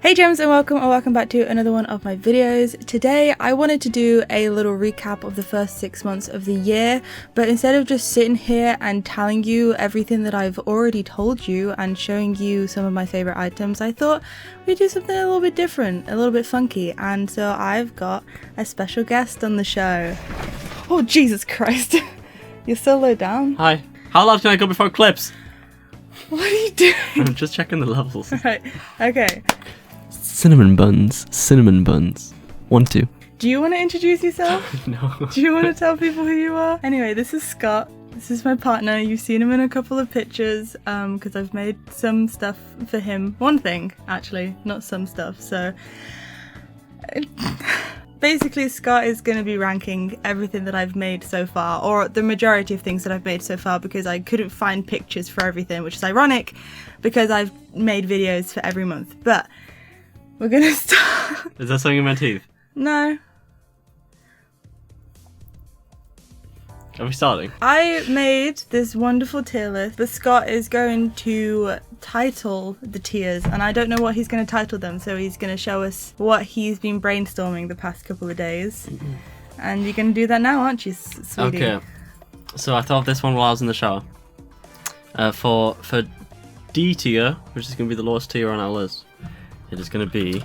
Hey gems, and welcome back to another one of my videos. Today I wanted to do a little recap of the first 6 months of the year, but instead of just sitting here and telling you everything that I've already told you and showing you some of my favorite items, I thought we'd do something a little bit different, a little bit funky, and so I've got a special guest on the show. Oh Jesus Christ, you're so low down. Hi. How loud can I go before clips? What are you doing? I'm just checking the levels. Right, okay. Cinnamon buns. 1, 2. Do you want to introduce yourself? No. Do you want to tell people who you are? Anyway, this is Scott. This is my partner. You've seen him in a couple of pictures because I've made some stuff for him. One thing, actually, not some stuff. So basically, Scott is going to be ranking everything that I've made so far, or the majority of things that I've made so far, because I couldn't find pictures for everything, which is ironic because I've made videos for every month. But we're going to start. Is that something in my teeth? No. Are we starting? I made this wonderful tier list, but Scott is going to title the tiers, and I don't know what he's going to title them, so he's going to show us what he's been brainstorming the past couple of days. And you're going to do that now, aren't you, sweetie? Okay. So I thought of this one while I was in the shower. For D tier, which is going to be the lowest tier on our list, it is going to be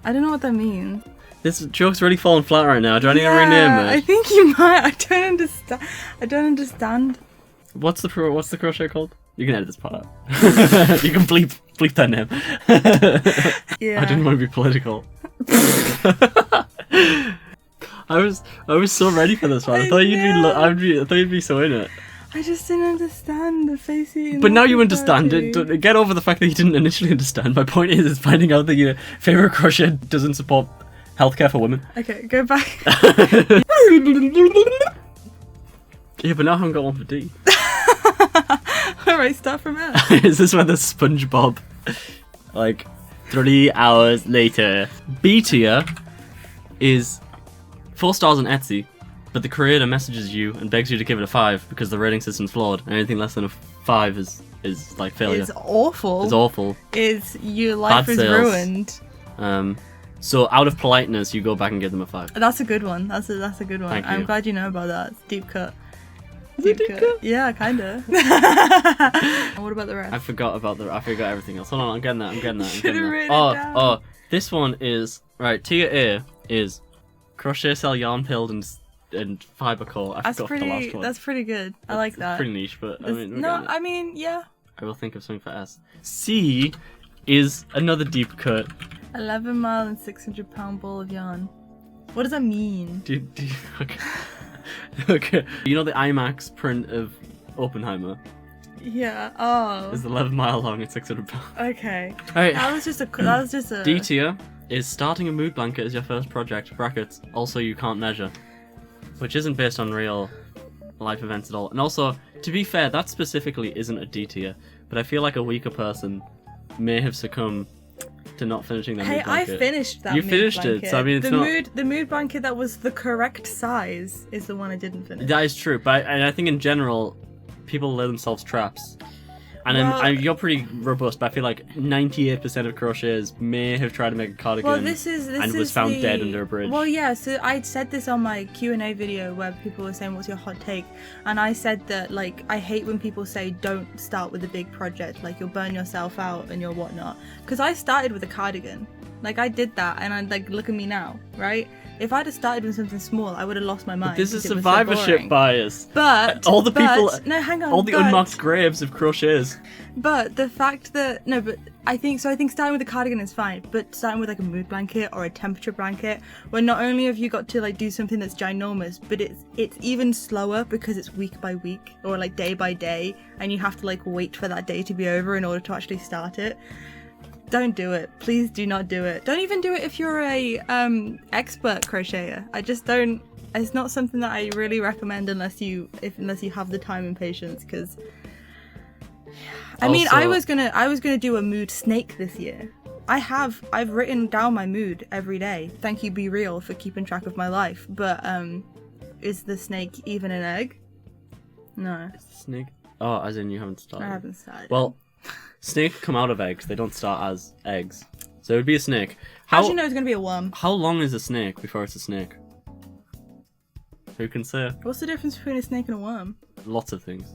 I don't know what that means. This joke's really falling flat right now. Do I need to rename it? I think you might. I don't understand. What's the crochet called? You can edit this part out. You can bleep that name. Yeah. I didn't want to be political. I was so ready for this one. I thought you'd be so in it. I just didn't understand the face eating. But now you understand it. Get over the fact that you didn't initially understand. My point is finding out that your favorite crochet doesn't support healthcare for women. Okay, go back. Yeah, but now I haven't got one for D. Alright, start from there. Is this where the SpongeBob, like, 3 hours later? B tier is 4 stars on Etsy, but the creator messages you and begs you to give it a 5 because the rating system's flawed, and anything less than a 5 is like failure. It's awful. It's awful. Your life Bad is sales. ruined. So out of politeness, you go back and give them a 5. That's a good one. That's a good one. Thank you. I'm glad you know about that. It's deep cut. Is it deep cut? Yeah, kinda. What about the rest? I forgot everything else. Hold on, I'm getting that. Should've written it down. Oh, this one is right. Tier A is crochet cell yarn pilled and fiber core. I forgot the last one. That's pretty good. I like that. Pretty niche, but yeah. I will think of something for S. C is another deep cut. 11 mile and 600 pound ball of yarn. What does that mean? Okay. Okay. You know the IMAX print of Oppenheimer? Yeah. Oh. It's 11 mile long and 600 pounds. Okay. Alright. That was just a. D tier is starting a mood blanket as your first project. Brackets. Also, you can't measure, which isn't based on real life events at all. And also, to be fair, that specifically isn't a D tier. But I feel like a weaker person may have succumbed to not finishing that mood blanket. I finished that. You mood finished blanket. it, so I mean, it's the mood blanket that was the correct size is the one I didn't finish. That is true, but I think in general, people lay themselves traps. And you're pretty robust, but I feel like 98% of crocheters may have tried to make a cardigan and was found dead under a bridge. Well, yeah, so I said this on my Q&A video where people were saying, what's your hot take? And I said that, like, I hate when people say don't start with a big project, like you'll burn yourself out and you'll whatnot. Because I started with a cardigan. Like, I did that, and look at me now, right? If I'd have started with something small, I would have lost my mind. But this is survivorship bias. But all the people, no, hang on. All the unmarked graves of crocheters. But the fact that I think starting with a cardigan is fine. But starting with like a mood blanket or a temperature blanket, where not only have you got to like do something that's ginormous, but it's even slower because it's week by week or like day by day, and you have to like wait for that day to be over in order to actually start it. Don't do it. Please do not do it. Don't even do it if you're a expert crocheter. I just don't. It's not something that I really recommend unless you have the time and patience. Because I mean, I was gonna do a mood snake this year, I've written down my mood every day. Thank you, Be Real, for keeping track of my life. But is the snake even an egg? No. Is the snake? Oh, as in you haven't started. I haven't started. Well, snakes come out of eggs. They don't start as eggs. So it would be a snake. How do you know it's gonna be a worm? How long is a snake before it's a snake? Who can say? What's the difference between a snake and a worm? Lots of things.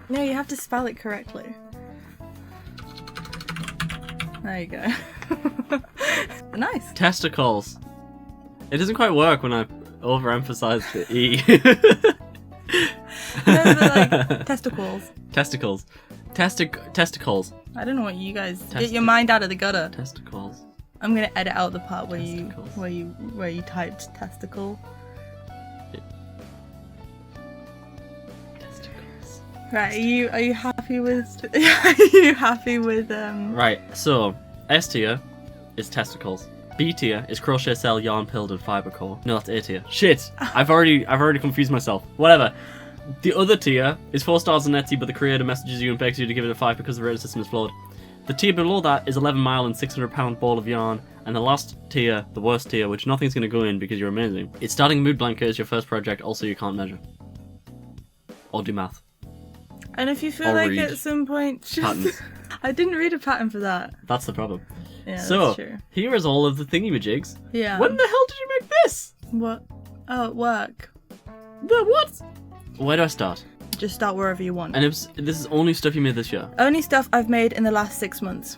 No, you have to spell it correctly. There you go. Nice. Testicles. It doesn't quite work when I overemphasize the E. No, but like testicles. Testicles. Testicles. I don't know what you guys get your mind out of the gutter. Testicles. I'm gonna edit out the part where Testicles. you typed testicle. Testicles. Right, are you happy with Right, so S tier is testicles. B tier is crochet cell, yarn, pilled, and fiber core. No, that's A tier. Shit! I've already confused myself. Whatever. The other tier is 4 stars on Etsy, but the creator messages you and begs you to give it a 5 because the rating system is flawed. The tier below that is 11 mile and 600 pound ball of yarn, and the last tier, the worst tier, which nothing's going to go in because you're amazing. It's starting a mood blanket as your first project, also you can't measure. Or do math. And if you feel Or like read at some point just... patterns. I didn't read a pattern for that. That's the problem. Yeah, So, that's true. here is all of the thingy-majigs. Yeah. When the hell did you make this? What? Oh, at work. The what? Where do I start? Just start wherever you want. And this is only stuff you made this year? Only stuff I've made in the last 6 months.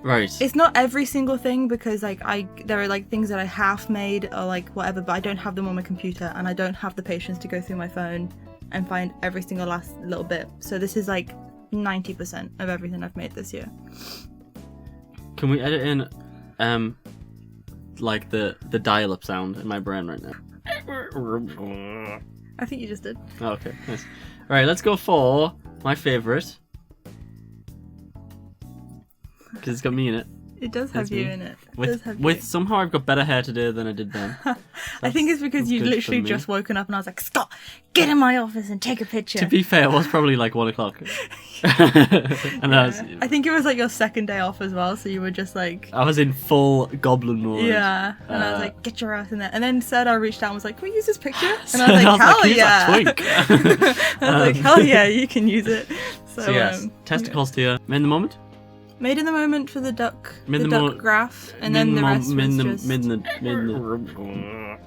Right. It's not every single thing because like there are like things that I half made or like whatever, but I don't have them on my computer and I don't have the patience to go through my phone and find every single last little bit. So this is like 90% of everything I've made this year. Can we edit in, like the dial-up sound in my brain right now? I think you just did. Oh, okay, nice. All right, let's go for my favorite because it's got me in it. It does have That's you me. in it. It does have With you. somehow I've got better hair today than I did then. I think it's because that's you good literally for me. just woken up and I was like, stop, get in my office and take a picture. To be fair, it was probably like 1 o'clock. And I think it was like your second day off as well, so you were just like, I was in full goblin mode. yeah. And I was like, get your ass in there. And then Serdar reached out and was like, can we use this picture? And I And was like, hell "Use that yeah. twink." I was like, hell yeah, you can use it. So yes, testicles tier. In the moment. Made in the moment for the duck, Made the in the duck mo- graph, and then the rest was just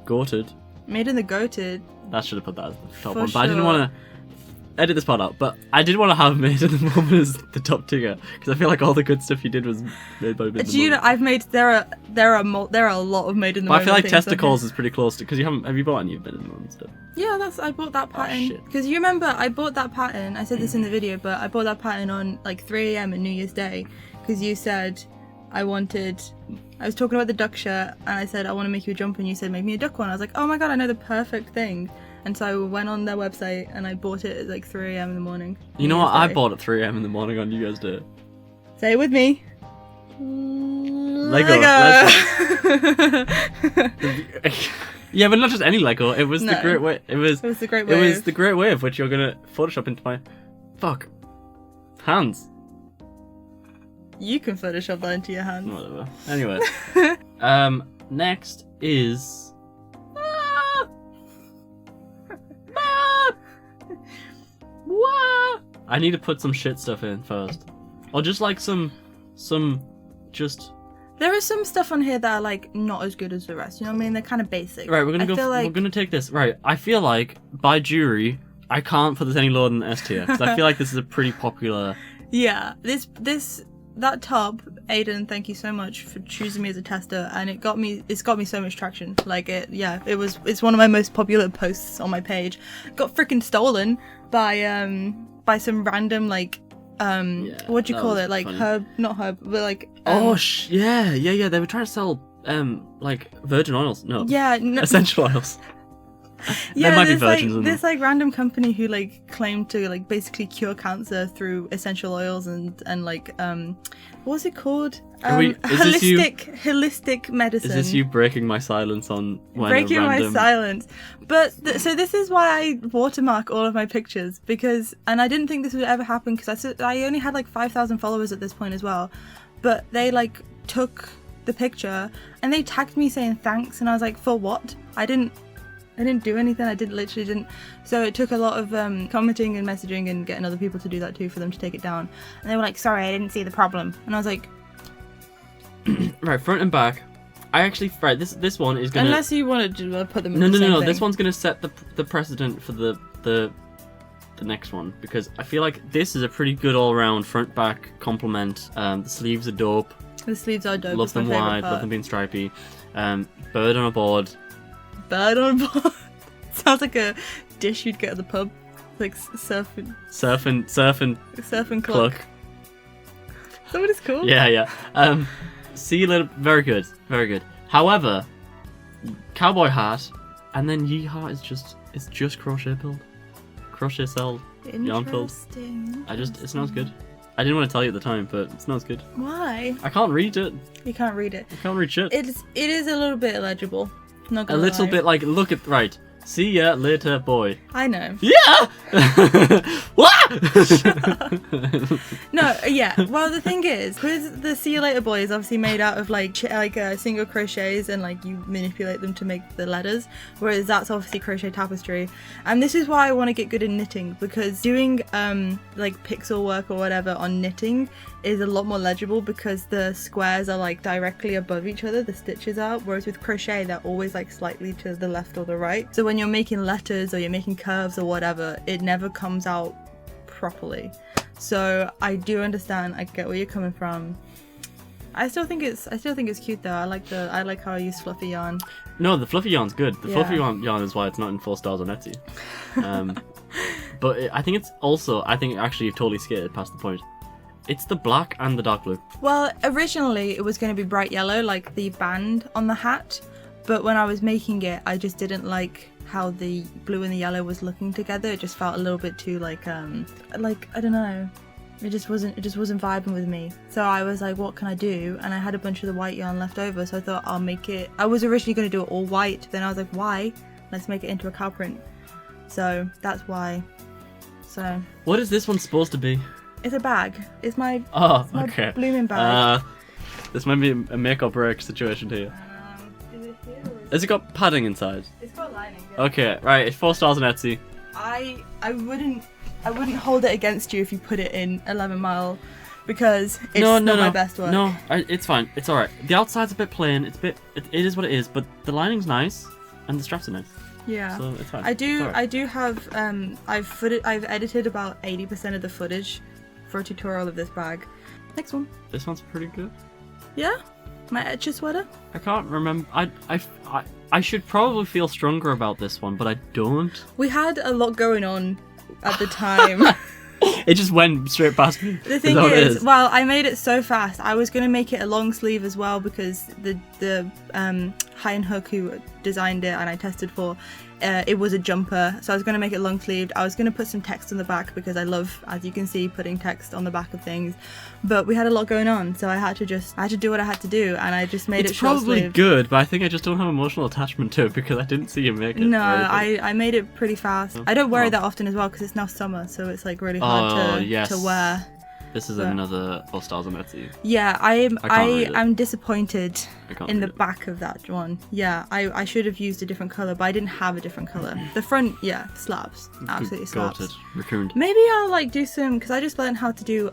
goated. made in the goated. That should have put that as the top For one, but I didn't sure. want to edit this part out. But I did want to have made in the moment as the top tier because I feel like all the good stuff you did was made by mid in the Do you know, moment. I've made there are a lot of made in the But I moment. feel like things on testicles here. is pretty close to because have you bought any mid in the moment stuff? Yeah, I bought that pattern shit. because you remember I bought that pattern. I said this in the video, but I bought that pattern on like 3 a.m. on New Year's Day because you said I was talking about the duck shirt and I said I want to make you a jumper and you said make me a duck one. I was like, oh my god, I know the perfect thing. And so I went on their website and I bought it at like 3 a.m. in the morning. You know what? New Year's I Day. bought at 3 a.m. in the morning on New Year's Day. Say it with me. Lego. Yeah, but not just any Lego. It was the No. great way. It was It was the great It wave. was the great wave, which you're gonna Photoshop into my hands. You can Photoshop that into your hand. Whatever. Anyway, next is. I need to put some shit stuff in first, or just like some just. There is some stuff on here that are like not as good as the rest. You know what I mean? They're kind of basic. Right, we're gonna I go. feel like We're gonna take this. Right, I feel like by jury, I can't put this any lower than S tier because I feel like this is a pretty popular. yeah, that top, Aiden, thank you so much for choosing me as a tester, and it's got me so much traction. Like it's one of my most popular posts on my page. Got freaking stolen by some random like what do you that call was it? Like funny. not herb, but like Yeah. They were trying to sell like virgin oils. No. yeah, no, Essential oils. There might be there's versions of this them. like random company who like claim to like basically cure cancer through essential oils and like what's it called? Is this you- Holistic medicine. Is this you breaking my silence on when Breaking a random... my silence? But so this is why I watermark all of my pictures because, and I didn't think this would ever happen because I only had like 5,000 followers at this point as well, but they like took the picture and they tagged me saying thanks, and I was like, for what? I didn't do anything. I literally didn't. So it took a lot of commenting and messaging and getting other people to do that too for them to take it down. And they were like, sorry, I didn't see the problem. And I was like, Right, front and back. I actually... Right, this one is gonna... unless you wanted to put them in No, the same no. thing. This one's gonna set the precedent for the next one, because I feel like this is a pretty good all-round front-back complement. The sleeves are dope. The sleeves are dope. Love It's my them favourite wide. part. Love them being stripy. Bird on a board. Bird on board. Sounds like a dish you'd get at the pub. Like surfing Cluck. Is that what it's called? Yeah. See, very good, very good. However, cowboy hat, and then yeehaw it's just crochet build, crochet cell, yarn filled. Interesting. It smells good. I didn't want to tell you at the time, but it smells good. Why? I can't read it. You can't read it. I can't read shit. It is a little bit illegible. Not A gonna little lie. bit like, look at, right. See ya later, boy. I know. Yeah! What? No, yeah. Well, the thing is, because the See You Later boy is obviously made out of like single crochets and like you manipulate them to make the letters, whereas that's obviously crochet tapestry. And this is why I want to get good at knitting, because doing like pixel work or whatever on knitting is a lot more legible because the squares are like directly above each other, the stitches are, whereas with crochet they're always like slightly to the left or the right. So when you're making letters or you're making curves or whatever, it never comes out properly. So I do understand, I get where you're coming from. I still think it's cute though. I like how I use fluffy yarn. No, the fluffy yarn's good. The Yeah. fluffy yarn is why it's not in 4 stars on Etsy. But I think actually you've totally skated past the point. It's the black and the dark blue. Well, originally it was going to be bright yellow like the band on the hat, but when I was making it I just didn't like how the blue and the yellow was looking together. It just felt a little bit too like I don't know. It just wasn't vibing with me. So I was like, what can I do? And I had a bunch of the white yarn left over, so I thought I'll make it. I was originally going to do it all white, then I was like, why? Let's make it into a cow print. So that's why. So What is this one supposed to be? it's a bag. It's my Okay. blooming bag. This might be a make or break situation here. Is it here or Has it got padding inside? It's got lining. Yeah. Okay, right. It's 4 stars on Etsy. I wouldn't hold it against you if you put it in 11 Mile because it's not my best work. No, it's fine. It's alright. The outside's a bit plain. It is what it is, but the lining's nice and the straps are nice. Yeah. So it's fine. I do. It's alright. I do have. I've edited about 80% of the footage for a tutorial of this bag. Next one. This one's pretty good. Yeah. My Etcher sweater. I can't remember. I should probably feel stronger about this one, but I don't. We had a lot going on at the time. It just went straight past me. The thing is, well, I made it so fast. I was going to make it a long sleeve as well because the High and Hook who designed it and I tested for, it was a jumper. So I was going to make it long sleeved. I was going to put some text on the back because I love, as you can see, putting text on the back of things. But we had a lot going on, so I had to do what I had to do, and I just made it short It's probably sleeved. good, but I think I just don't have emotional attachment to it because I didn't see you make it. No, really. I made it pretty fast. I don't wear it that often as well because it's now summer, so it's like really hard to wear. This is But- another 4 stars on Etsy. Yeah, I can't read it. am disappointed I can't in the read it. back of that one. Yeah, I should have used a different colour, but I didn't have a different colour. The front, yeah, slaps. Absolutely slaps. Gutted. Raccooned. Maybe I'll like do some, because I just learned how to do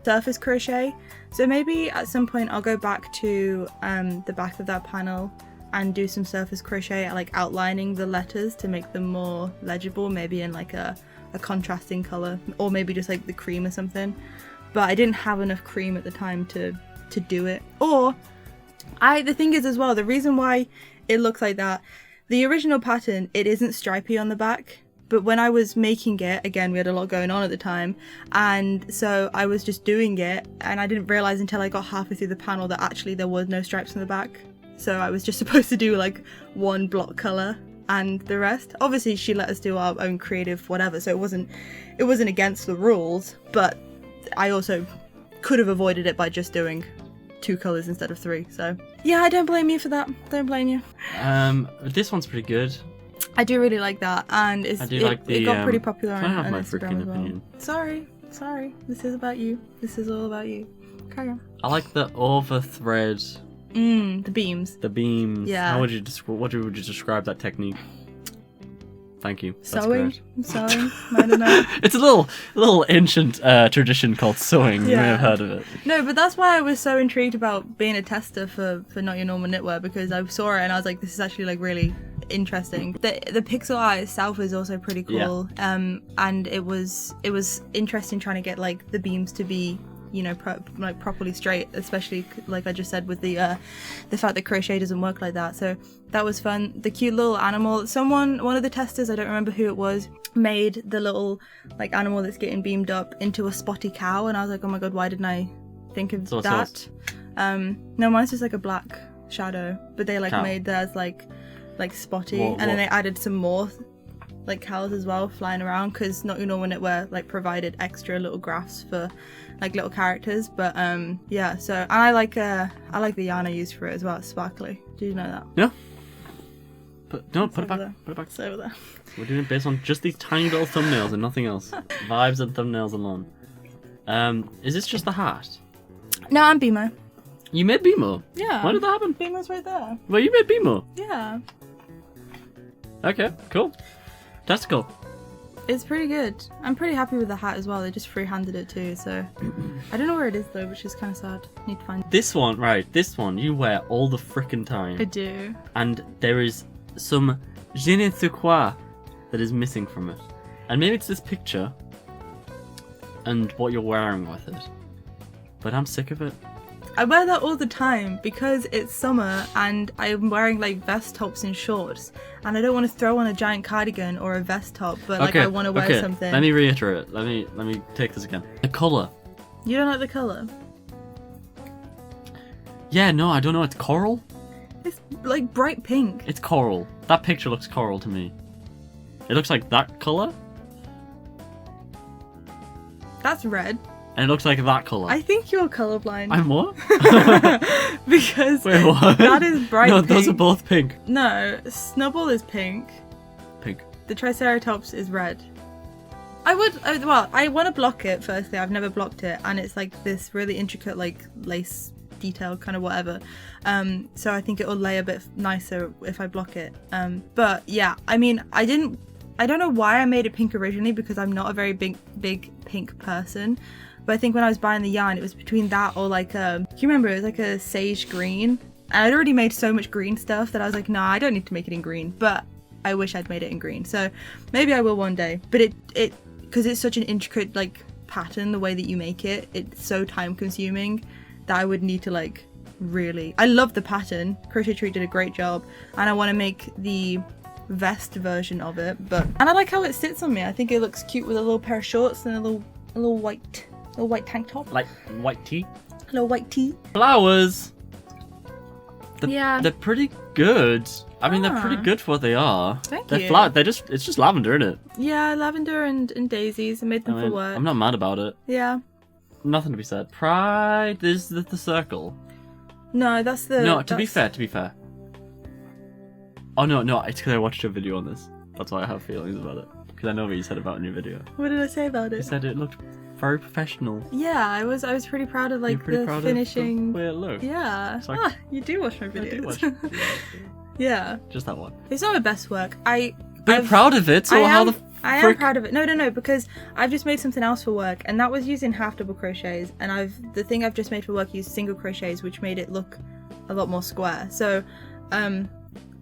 surface crochet. So maybe at some point I'll go back to the back of that panel and do some surface crochet, like outlining the letters to make them more legible, maybe in like a contrasting colour, or maybe just like the cream or something. But I didn't have enough cream at the time to do it. Or the thing is as well, the reason why it looks like that, the original pattern, it isn't stripy on the back. But when I was making it, again, we had a lot going on at the time, and so I was just doing it, and I didn't realise until I got halfway through the panel that actually there was no stripes on the back. So I was just supposed to do like one block colour, and the rest. Obviously she let us do our own creative whatever, so it wasn't against the rules, but I also could have avoided it by just doing 2 colours instead of 3. So yeah, I don't blame you for that. Don't blame you. This one's pretty good. I do really like that, and it got pretty popular on I have my Instagram freaking as well. opinion. Sorry. This is about you. This is all about you. Carry on. I like the over thread. The beams. The beams. Yeah. How would you describe that technique? Thank you. That's Sewing. great. Sewing. I don't know. It's a little ancient tradition called sewing. You may have heard of it. No, but that's why I was so intrigued about being a tester for Not Your Normal Knitwear, because I saw it and I was like, this is actually like really interesting. The pixel art itself is also pretty cool. Yeah. And it was interesting trying to get like the beams to be, you know, properly straight, especially like I just said with the fact that crochet doesn't work like that. So that was fun. The cute little animal, one of the testers, I don't remember who it was, made the little like animal that's getting beamed up into a spotty cow, and I was like, oh my god, why didn't I think of that? No, mine's just like a black shadow, but they like made theirs like spotty. And then they added some more like cows as well flying around, because Not Your Normal Knitwear like provided extra little graphs for like little characters. But yeah, so, and I like the yarn I used for it as well. It's sparkly. Did you know that? Yeah. Put it back. Put it back. It's over there. We're doing it based on just these tiny little thumbnails and nothing else. Vibes and thumbnails alone. Is this just the hat? No, I'm Bimo. You made Bimo? Yeah. When did that happen? Bimo's right there. Well, you made Bimo? Yeah. Okay, cool. That's cool. It's pretty good. I'm pretty happy with the hat as well. They just free-handed it too, so I don't know where it is though, which is kind of sad. Need to find it. This one you wear all the frickin' time. I do. And there is some je ne sais quoi that is missing from it. And maybe it's this picture and what you're wearing with it. But I'm sick of it. I wear that all the time because it's summer and I'm wearing like vest tops and shorts, and I don't want to throw on a giant cardigan or a vest top, but like I want to wear something. Let me reiterate. Let me take this again. The colour. You don't like the colour? Yeah, no, I don't know. It's coral? It's like bright pink. It's coral. That picture looks coral to me. It looks like that colour. That's red. And it looks like that colour. I think you're colourblind. I'm what? Because wait, what? That is bright no, pink. Those are both pink. No, Snubble is pink. Pink. The Triceratops is red. I want to block it firstly. I've never blocked it, and it's like this really intricate like lace detail kind of whatever. So I think it will lay a bit nicer if I block it. But yeah, I mean, I don't know why I made it pink originally, because I'm not a very big pink person. But I think when I was buying the yarn, it was between that or like do you remember it was like a sage green? And I'd already made so much green stuff that I was like, nah, I don't need to make it in green. But I wish I'd made it in green. So maybe I will one day. But it because it's such an intricate like pattern, the way that you make it, it's so time consuming that I would need to like really. I love the pattern. Crochet Treat did a great job, and I want to make the vest version of it. And I like how it sits on me. I think it looks cute with a little pair of shorts and a little white tank top. Like white tee? A little white tee. Flowers! Yeah. They're pretty good. I mean, they're pretty good for what they are. Thank you. It's just lavender, isn't it? Yeah, lavender and daisies. I made them for work. I'm not mad about it. Yeah. Nothing to be said. Pride is the circle. No, that's the... No, to be fair. Oh, no, it's because I watched your video on this. That's why I have feelings about it. Because I know what you said about it in your video. What did I say about it? You said it looked very professional. Yeah, I was pretty proud of like the finishing. Of the way it looked. Yeah. Like... you do watch my videos. I do watch. Yeah. Just that one. It's not my best work. But you're proud of it, so I am proud of it. No, because I've just made something else for work, and that was using half double crochets, and the thing I've just made for work used single crochets, which made it look a lot more square. So,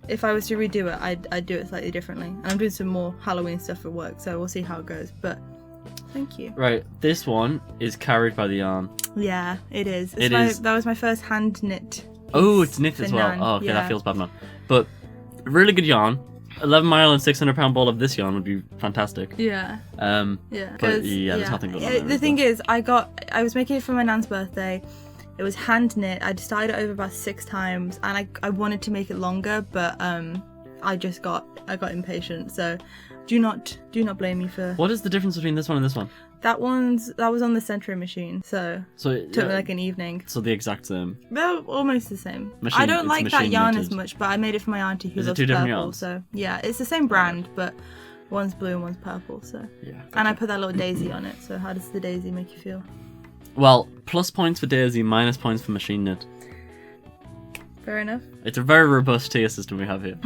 if I was to redo it, I'd do it slightly differently. And I'm doing some more Halloween stuff for work, so we'll see how it goes. But thank you. Right, this one is carried by the yarn. Yeah, it is. That was my first hand knit. Oh, it's knit as well. Oh, okay, that feels bad, man. But really good yarn. 11 mile and 600 pound ball of this yarn would be fantastic. Yeah. Yeah. But there's nothing good on it. The thing is, I was making it for my nan's birthday. It was hand knit. I started it over about 6 times, and I wanted to make it longer, but I got impatient. So do not blame me for. What is the difference between this one and this one? That was on the centering machine, so it took me like an evening. So the exact same. They're almost the same. I don't like that yarn as much, but I made it for my auntie who loves purple. Yarns? So yeah, it's the same brand, but one's blue and one's purple. So yeah, gotcha. And I put that little daisy on it. So how does the daisy make you feel? Well, plus points for daisy, minus points for machine knit. Fair enough. It's a very robust tier system we have here.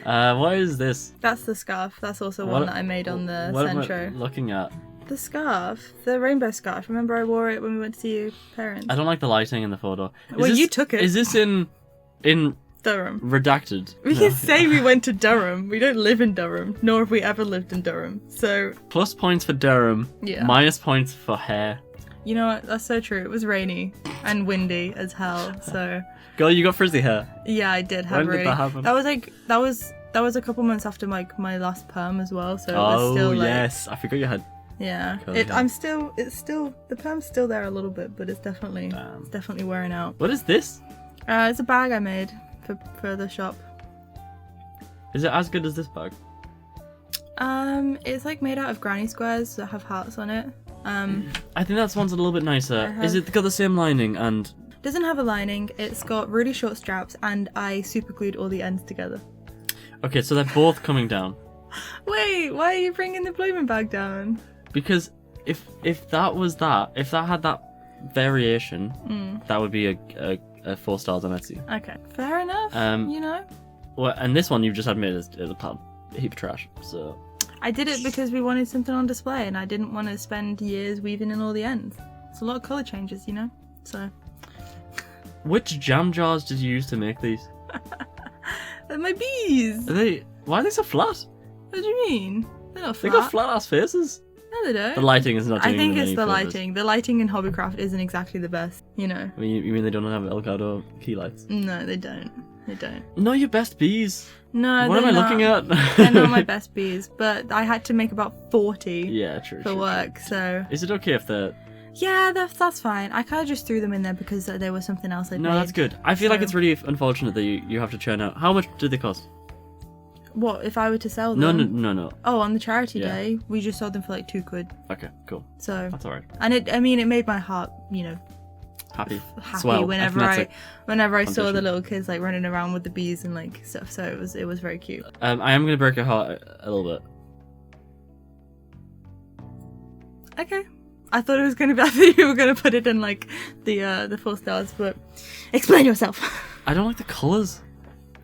What is this? That's the scarf. That's also one that I made on the Centro. What am I looking at? The scarf, the rainbow scarf. Remember I wore it when we went to see your parents. I don't like the lighting in the photo. You took it. Is this in Durham? Redacted. We can say we went to Durham. We don't live in Durham, nor have we ever lived in Durham. So plus points for Durham. Yeah. Minus points for hair. You know what? That's so true. It was rainy and windy as hell. So. Girl, you got frizzy hair. Yeah, I did have. When did that happen? That was a couple months after my last perm as well. So it was still like. Oh yes, I forgot you had. Yeah, the perm's still there a little bit, but it's definitely wearing out. What is this? It's a bag I made for the shop. Is it as good as this bag? It's like made out of granny squares that have hearts on it. I think that one's a little bit nicer. Is it got the same lining and? Doesn't have a lining. It's got really short straps, and I super glued all the ends together. Okay, so they're both coming down. Wait, why are you bringing the blooming bag down? Because if that had that variation, that would be a 4 stars on Etsy. Okay, fair enough. You know. Well, and this one you've just admitted is a heap of trash. So. I did it because we wanted something on display, and I didn't want to spend years weaving in all the ends. It's a lot of colour changes, you know. So. Which jam jars did you use to make these? They're my bees. Why are they so flat? What do you mean? They're not flat. They got flat ass faces. No, they don't. The lighting is not doing I think them it's any the favors. lighting. The lighting in Hobbycraft isn't exactly the best, you know. I mean, you mean they don't have Elgato key lights? No, they don't. They don't. No, your best bees. No, what am I looking at? They're not my best bees, but I had to make about 40 for work, so... Is it okay if they're... Yeah, that's fine. I kind of just threw them in there because there was something else I'd made. No, that's good. I feel like it's really unfortunate that you have to churn out. How much did they cost? What, if I were to sell them? No. Oh, on the charity day, we just sold them for like £2. Okay, cool. So that's alright. And it made my heart, you know, happy Swell. whenever I saw the little kids like running around with the bees and like stuff. So it was very cute. I am gonna break your heart a little bit. Okay. I thought you were gonna put it in like the 4 stars, but explain yourself. I don't like the colours.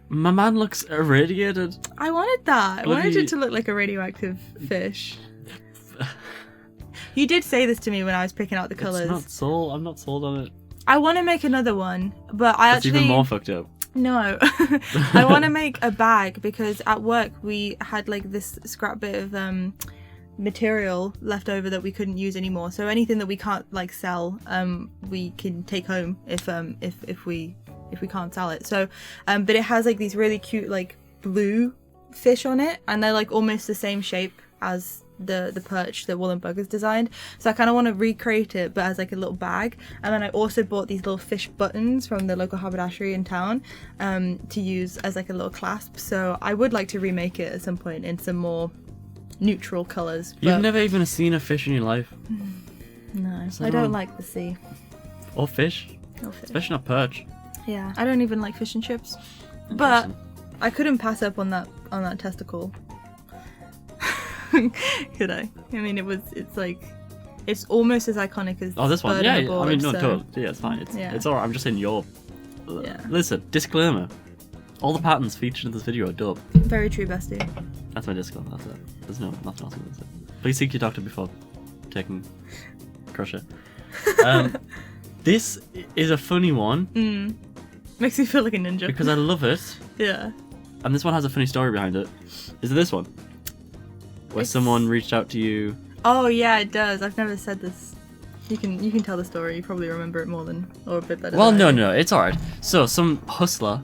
My man looks irradiated. I wanted that. I wanted it to look like a radioactive fish. You did say this to me when I was picking out the colours. I'm not sold on it. I want to make another one, but That's even more fucked up. No. I want to make a bag because at work we had like this scrap bit of material left over that we couldn't use anymore. So anything that we can't like sell, we can take home if we can't sell it. So but it has like these really cute like blue fish on it, and they're like almost the same shape as the perch that Woollen Buggers designed. So I kind of want to recreate it but as like a little bag. And then I also bought these little fish buttons from the local haberdashery in town to use as like a little clasp. So I would like to remake it at some point in some more neutral colours. You've never even seen a fish in your life? No, I don't like the sea. Or fish. Especially not perch. Yeah, I don't even like fish and chips. But I couldn't pass up on that testicle. Could I? I mean, it's almost as iconic as this one. Yeah, board, I mean, no, so... yeah, it's fine. It's alright. I'm just saying Listen, disclaimer. All the patterns featured in this video are dope. Very true, bestie. That's my disclaimer. That's it. There's nothing else I'm gonna say. Please seek your doctor before taking Crochet. This is a funny one. Makes me feel like a ninja. Because I love it. Yeah. And this one has a funny story behind it. Is it this one? Where someone reached out to you. Oh yeah, it does. I've never said this. You can tell the story. You probably remember it more than, or a bit better. Well, no, it's alright. So some hustler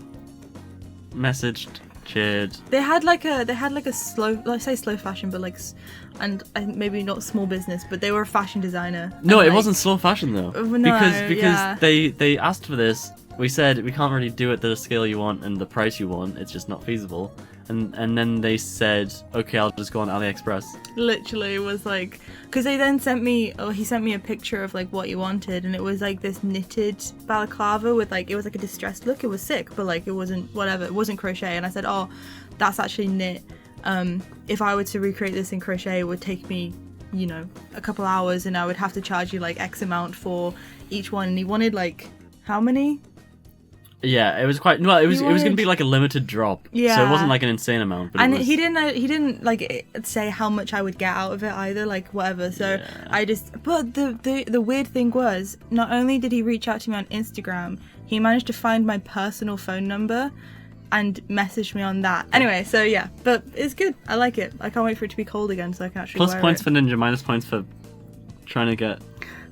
messaged Jade. They had like a slow, let's say slow fashion, but like, and I think maybe not small business, but they were a fashion designer. No, it wasn't slow fashion though. No, because they asked for this we said we can't really do it to the scale you want and the price you want. It's just not feasible. And then they said, okay, I'll just go on AliExpress. Literally, it was like, because they then sent me, he sent me a picture of like what he wanted, and it was like this knitted balaclava with like, it was like a distressed look. It was sick, but like it wasn't whatever. It wasn't crochet. And I said, oh, that's actually knit. If I were to recreate this in crochet, it would take me, you know, a couple hours, and I would have to charge you like X amount for each one. And he wanted like, how many? Yeah, it was quite. Well, it was going to be like a limited drop. Yeah. So it wasn't like an insane amount. But and it was... he didn't like say how much I would get out of it either. Like whatever. So yeah. I just. But the weird thing was, not only did he reach out to me on Instagram, he managed to find my personal phone number and message me on that. Anyway, so yeah, but it's good. I like it. I can't wait for it to be cold again so I can actually Plus wear points it. for Ninja, minus points for trying to get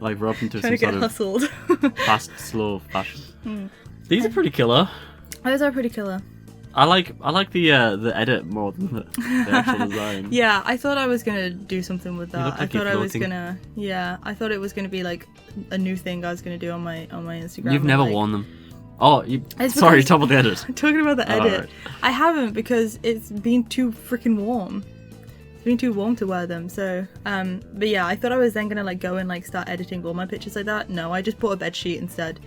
like roped into Trying some to get sort of hustled. fast, slow fashion. These are pretty killer. Those are pretty killer. I like the edit more than the actual design. Yeah, I thought I was gonna do something with that. look like I thought you're I was floating. gonna. Yeah, I thought it was gonna be like a new thing I was gonna do on my Instagram. You've and, never like, worn them. Oh, It's sorry, because- talk about the edit. Talking about the Oh, edit, right. I haven't because it's been too freaking warm. It's been too warm to wear them. So, but yeah, I thought I was then gonna like go and like start editing all my pictures like that. No, I just bought a bed sheet instead.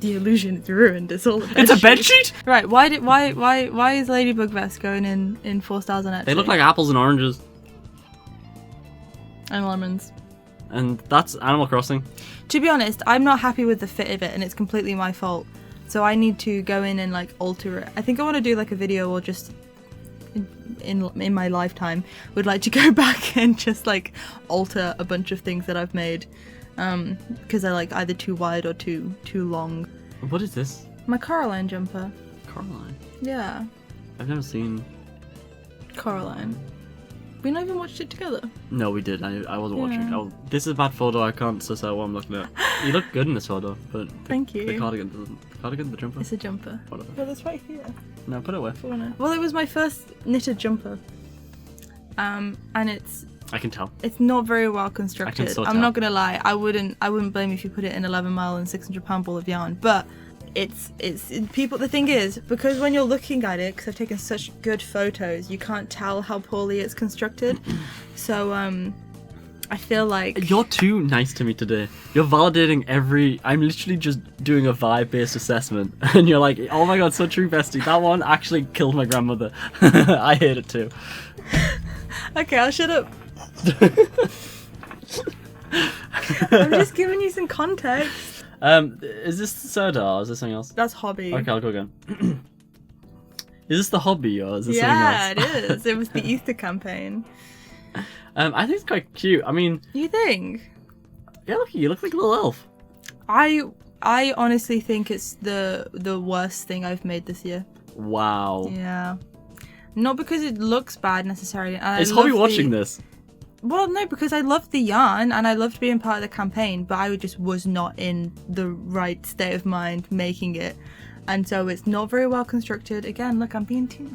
The illusion is ruined. It's all a bed It's a bed sheet. Right? Why is Ladybug Vest going in 4 stars on Etsy? They look like apples and oranges, and lemons. and that's Animal Crossing. To be honest, I'm not happy with the fit of it, and it's completely my fault. So I need to go in and like alter it. I think I want to do like a video, or just in my lifetime would like to go back and just like alter a bunch of things that I've made, because they're like either too wide or too long. What is this? My Coraline jumper. Caroline. Yeah, I've never seen. Coraline. We not even watched it together. No, we did. I wasn't watching. Yeah. Oh, this is a bad photo. I can't suss out what I'm looking at. You look good in this photo, but Thank you. the cardigan doesn't. The cardigan, the jumper. It's a jumper. Whatever. Well, it's right here. No, put it away. Well, it was my first knitted jumper, and I can tell. it's not very well constructed. so I'm tell. not gonna lie. I wouldn't blame you if you put it in 11 mile and 600-pound ball of yarn. But it's people. The thing is, because when you're looking at it, because I've taken such good photos, you can't tell how poorly it's constructed. So I feel like You're too nice to me today. You're validating every. I'm literally just doing a vibe-based assessment, and you're like, "Oh my god, so true, bestie. That one actually killed my grandmother. I hate it too." okay, I'll shut up. I'm just giving you some context. Is this Serdar or is this something else? That's hobby. Okay, I'll go again. Is this the hobby or is this Yeah, something else? it is. It was the Easter campaign. I think it's quite cute. I mean, You think? yeah, look, you look like a little elf. I honestly think it's the worst thing I've made this year. Wow. Yeah. Not because it looks bad necessarily. And Is I Hobby love watching the... this? Well, no, because I loved the yarn and I loved being part of the campaign, but I just was not in the right state of mind making it. And so it's not very well constructed. Again, look, I'm being too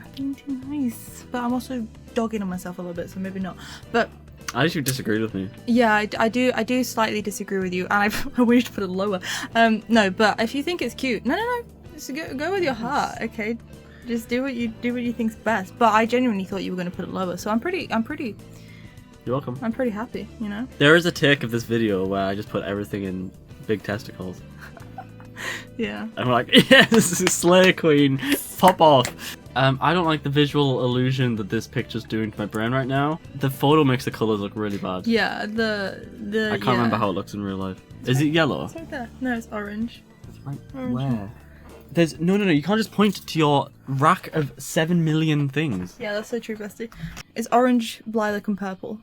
nice, but I'm also dogging on myself a little bit, so maybe not. But I actually disagreed with me. yeah, I do slightly disagree with you, and I wish to put it lower. No, but if you think it's cute, no, just go with your heart, okay? Just do what you think's best. But I genuinely thought you were going to put it lower, so I'm pretty You're welcome. I'm pretty happy, you know. There is a take of this video where I just put everything in big testicles. Yeah. And we're like, yes, Slayer Queen, pop off. I don't like the visual illusion that this picture's doing to my brain right now. The photo makes the colours look really bad. Yeah. The I can't remember how it looks in real life. Is it yellow? It's right there. No, it's orange. It's right Orange. where? There's no. You can't just point to your rack of 7 million things. Yeah, that's so true, bestie. It's orange, lilac, and purple.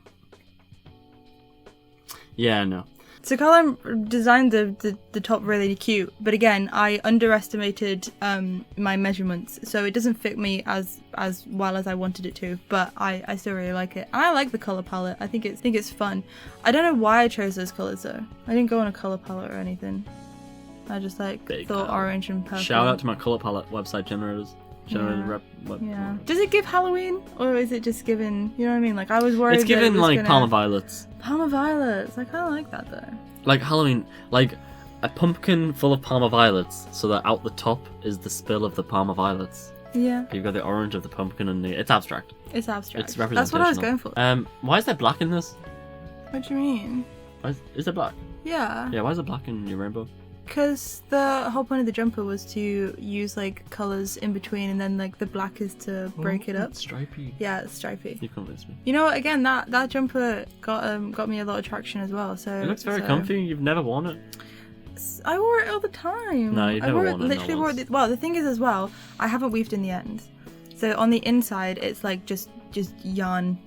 Yeah, no. So Colin designed the top really cute, but again, I underestimated my measurements, so it doesn't fit me as well as I wanted it to. But I still really like it, and I like the color palette. I think it's fun. I don't know why I chose those colors though. I didn't go on a color palette or anything. I just Big thought palette. orange and purple. Shout out to my color palette website generators. Generated Yeah. rep. Yeah. Does it give Halloween, or is it just given? You know what I mean? Like I was worried. It's given that it was like gonna... Palmer Violets. Palmer Violets. I kind of like that though. Like Halloween, like a pumpkin full of Parma violets, so that out the top is the spill of the Parma violets. Yeah. You've got the orange of the pumpkin and it's abstract. It's abstract. It's That's what I was going for. Why is there black in this? What do you mean? Is there black? Yeah. Yeah, why is there black in your rainbow? Because the whole point of the jumper was to use like colours in between, and then like the black is to break it up. It's stripy. Yeah, it's stripy. You've convinced me. You know what? Again, that jumper got me a lot of traction as well. So It looks very comfy. You've never worn it. I wore it all the time. No, you've never worn it. Literally wore it. Well, the thing is as well, I haven't weaved in the ends. So on the inside, it's like just yarn,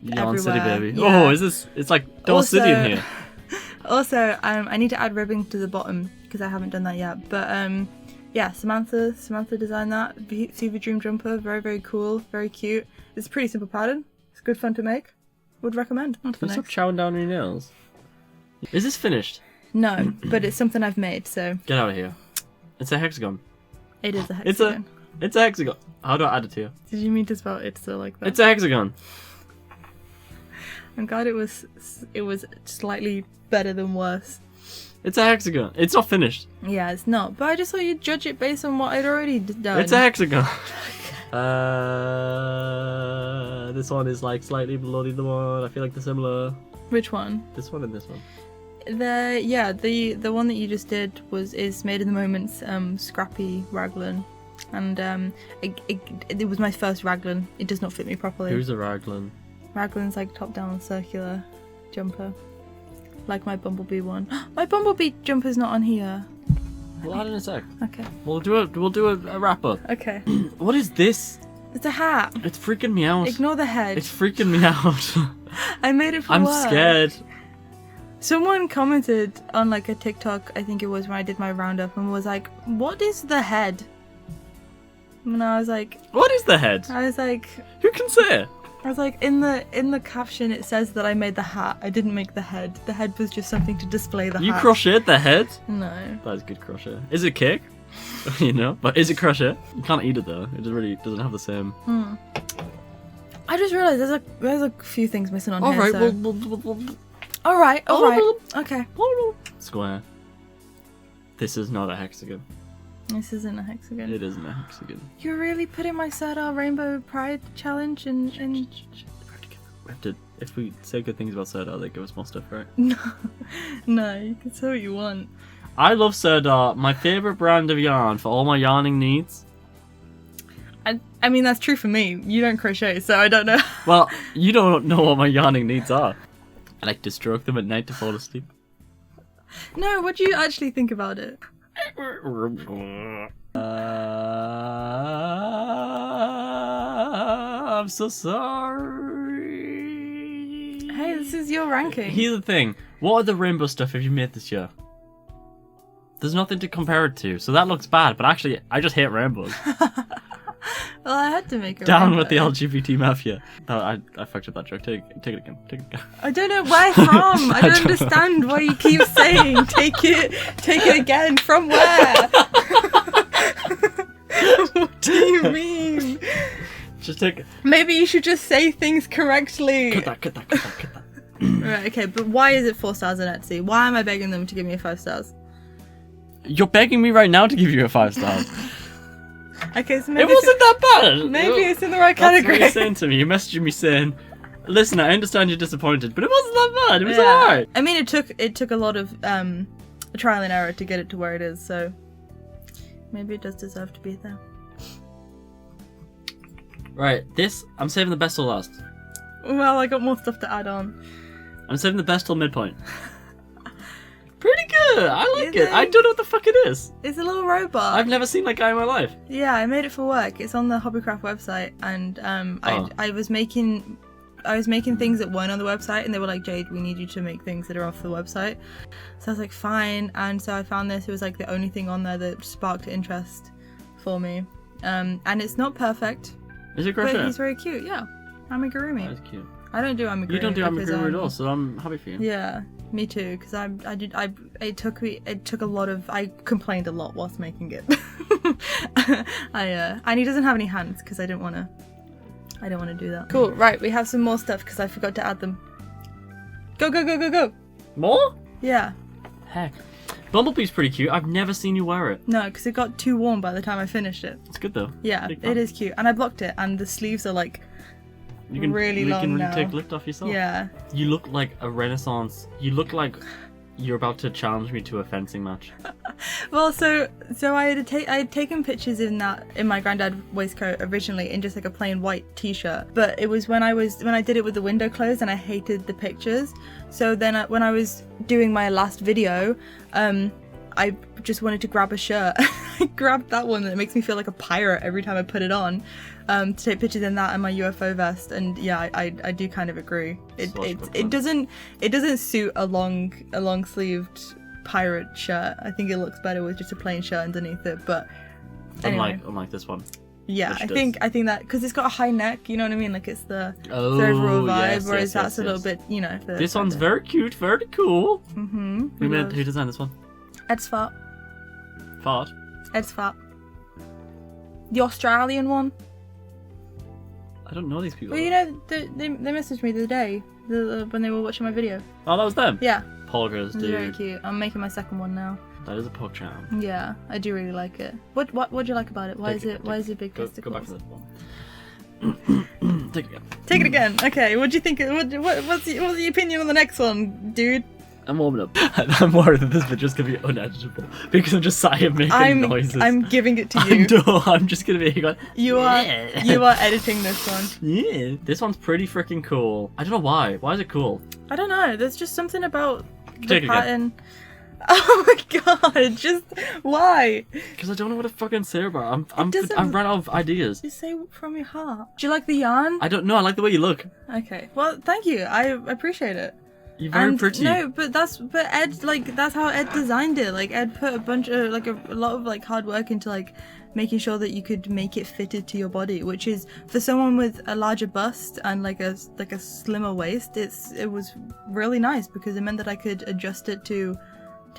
Yarn everywhere. City, baby. Yeah. Oh, is this? It's like Doll City in here. Also, I need to add ribbing to the bottom because I haven't done that yet. But yeah, Samantha designed that Fever Dream jumper. Very, very cool, very cute. It's a pretty simple pattern. It's good fun to make. Would recommend. On to the Can you stop next. chowing down on your nails? Is this finished? No, but it's something I've made, so Get out of here. It's a hexagon. it is a hexagon. It's a hexagon. How do I add it to you? Did you mean to spell it so like that? It's a hexagon. I'm glad it was slightly better than worse. It's a hexagon. It's not finished. Yeah, it's not. But I just thought you'd judge it based on what I'd already done. It's a hexagon. This one is like slightly below the other one. I feel like they're similar. Which one? This one and this one. The one that you just did is Made in the Moment's scrappy raglan, and it was my first raglan. It does not fit me properly. Who's a raglan? Raglan's like top down circular jumper, like my bumblebee one. My bumblebee jumper's not on here. We'll add in a sec. Okay. We'll do a wrap up. Okay. What is this? It's a hat. It's freaking me out. Ignore the head. It's freaking me out. I made it for I'm work. scared. Someone commented on like a TikTok, I think it was, when I did my roundup, and was like, "What is the head?" And I was like, What is the head? Who can say? in the caption it says that I made the hat. I didn't make the head. The head was just something to display the You hat. crocheted the head? No. That is good crochet. Is it cake? You know, but is it crochet? You can't eat it though. It just really doesn't have the same. I just realised there's a few things missing on All here. right, So. All right. Okay. Square. This is not a hexagon. This isn't a hexagon. It isn't a hexagon. You're really putting my Serdar Rainbow Pride challenge in. We have to. If we say good things about Serdar, they give us more stuff, right? No, you can say what you want. I love Serdar. My favorite brand of yarn for all my yarning needs. I mean, that's true for me. You don't crochet, so I don't know. Well, you don't know what my yarning needs are. I like to stroke them at night to fall asleep. No, what do you actually think about it? I'm so sorry. Hey, this is your ranking. Here's the thing. What other rainbow stuff have you made this year? There's nothing to compare it to, so that looks bad, but actually, I just hate rainbows. Well, I had to make a Down rainbow. with the LGBT mafia. Oh, I fucked up that joke. Take it again. Take it again. I don't know where from. I don't understand why you keep saying take it again. From where? What do you mean? Just take it. Maybe you should just say things correctly. Cut that. Right, okay, but why is it 4 stars on Etsy? Why am I begging them to give me 5 stars? You're begging me right now to give you a 5 stars. Okay, so maybe It wasn't that bad. maybe it's in the right That's category. what you're saying to me. You're messaging me saying, "Listen, I understand you're disappointed, but it wasn't that bad. It was Yeah. alright." I mean, it took a lot of trial and error to get it to where it is, so maybe it does deserve to be there. Right, this I'm saving the best till last. Well, I got more stuff to add on. I'm saving the best till midpoint. Pretty good. I like Is it. it? I don't know what the fuck it is. It's a little robot. I've never seen that guy in my life. Yeah, I made it for work. It's on the Hobbycraft website, and I was making things that weren't on the website, and they were like, "Jade, we need you to make things that are off the website." So I was like, "Fine." And so I found this. It was like the only thing on there that sparked interest for me. And it's not perfect, Is it crochet? but he's very cute. Yeah, amigurumi. That's cute. I don't do amigurumi. You don't do because, amigurumi at all, so I'm happy for you. Yeah, me too. Because it took a lot of. I complained a lot whilst making it. And he doesn't have any hands because I didn't want to do that. Cool. Right, we have some more stuff because I forgot to add them. Go. More? Yeah. Heck. Bumblebee's pretty cute. I've never seen you wear it. No, because it got too warm by the time I finished it. It's good though. Yeah, it is cute. And I blocked it, and the sleeves are like really long You now. can take lift off yourself. Yeah. You look like a Renaissance. You look like you're about to challenge me to a fencing match. Well, so I had taken pictures in my granddad waistcoat originally in just like a plain white t-shirt, but it was when I did it with the window closed and I hated the pictures. So then when I was doing my last video, I just wanted to grab a shirt. I grabbed that one that makes me feel like a pirate every time I put it on, to take pictures in that and my UFO vest. And yeah, I do kind of agree. It doesn't suit a long sleeved pirate shirt. I think it looks better with just a plain shirt underneath it. But anyway. Unlike this one. Yeah, I think that because it's got a high neck, you know what I mean? Like it's the overall vibe, whereas that's a little bit, you know. This one's very cute, very cool. Mm-hmm. Who designed this one? Ed's Fart. Fart? Ed's Fart. The Australian one. I don't know these people. Well, you know, they messaged me the other day when they were watching my video. Oh, that was them? Yeah. Poggers, dude. It's very cute. I'm making my second one now. That is a pog charm. Yeah, I do really like it. What do you like about it? Why is it big testicles? Go back to that one. Take it again. Take it again. Okay, what do you think? What's the opinion on the next one, dude? I'm warming up. I'm worried that this video's gonna be uneditable because I'm just sat here making noises. I'm giving it to you. I'm just gonna be going. You are editing this one. Yeah. This one's pretty freaking cool. I don't know why. Why is it cool? I don't know. There's just something about the Take it pattern. Again. Oh my god! Just why? Because I don't know what to fucking say about it. I've run out of ideas. Just say from your heart. Do you like the yarn? I don't know. I like the way you look. Okay. Well, thank you. I appreciate it. You're very pretty. No, but Ed, that's how Ed designed it. Like Ed put a lot of hard work into making sure that you could make it fitted to your body, which is for someone with a larger bust and a slimmer waist. It was really nice because it meant that I could adjust it to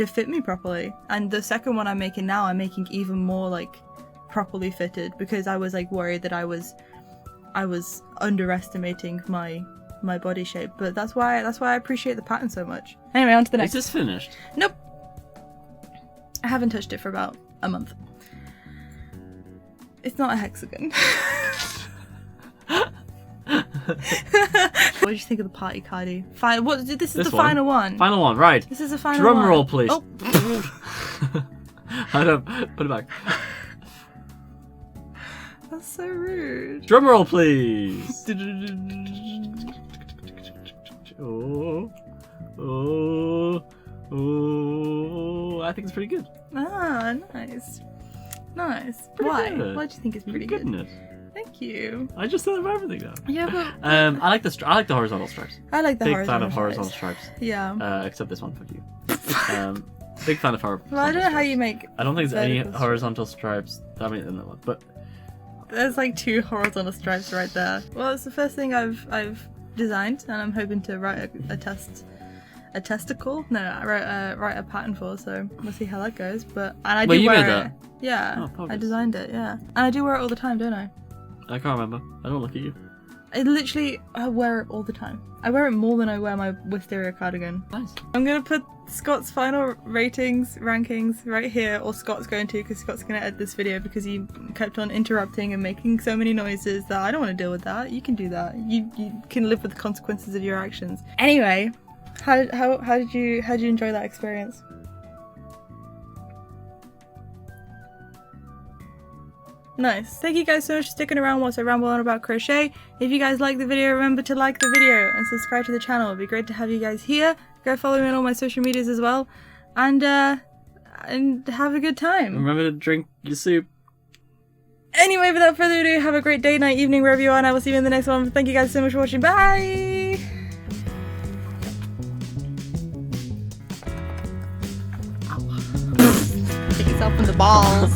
fit me properly. And the second one I'm making now, I'm making even more properly fitted because I was worried that I was underestimating my body shape. But that's why I appreciate the pattern so much. Anyway, on to the next. Is this finished? Nope. I haven't touched it for about a month. It's not a hexagon. What did you think of the party cardi? This is the final one. Final one, right. This is the final one. Drum roll, please. Oh. I don't put it back. That's so rude. Drum roll, please. Oh. I think it's pretty good. Ah, nice. Nice. Pretty Why? good. Why do you think it's pretty good? Isn't it? Thank you. I just said everything now. Yeah, but I like the horizontal stripes. I like the Big fan of horizontal stripes. Yeah. Except this one, fuck you. Big fan of horizontal. Well, I don't know how you make. I don't think there's any vertical horizontal stripes. I mean, in that one, but there's 2 horizontal stripes right there. Well, it's the first thing I've designed, and I'm hoping to write a testicle. No, I write a pattern for. So we'll see how that goes. But I do you wear made it. that? Yeah, Oh, I designed it. Yeah, and I do wear it all the time, don't I? I can't remember. I don't look at you. I wear it all the time. I wear it more than I wear my wisteria cardigan. Nice. I'm gonna put Scott's final rankings right here, or Scott's going to, because Scott's gonna edit this video because he kept on interrupting and making so many noises that I don't want to deal with that. You can do that. You can live with the consequences of your actions. Anyway, how did you enjoy that experience? Nice. Thank you guys so much for sticking around whilst I ramble on about crochet. If you guys like the video, remember to like the video and subscribe to the channel. It'd be great to have you guys here. Go follow me on all my social medias as well. And have a good time. Remember to drink your soup. Anyway, without further ado, have a great day, night, evening, wherever you are, and I will see you in the next one. Thank you guys so much for watching. Bye! Ow. Take yourself in the balls.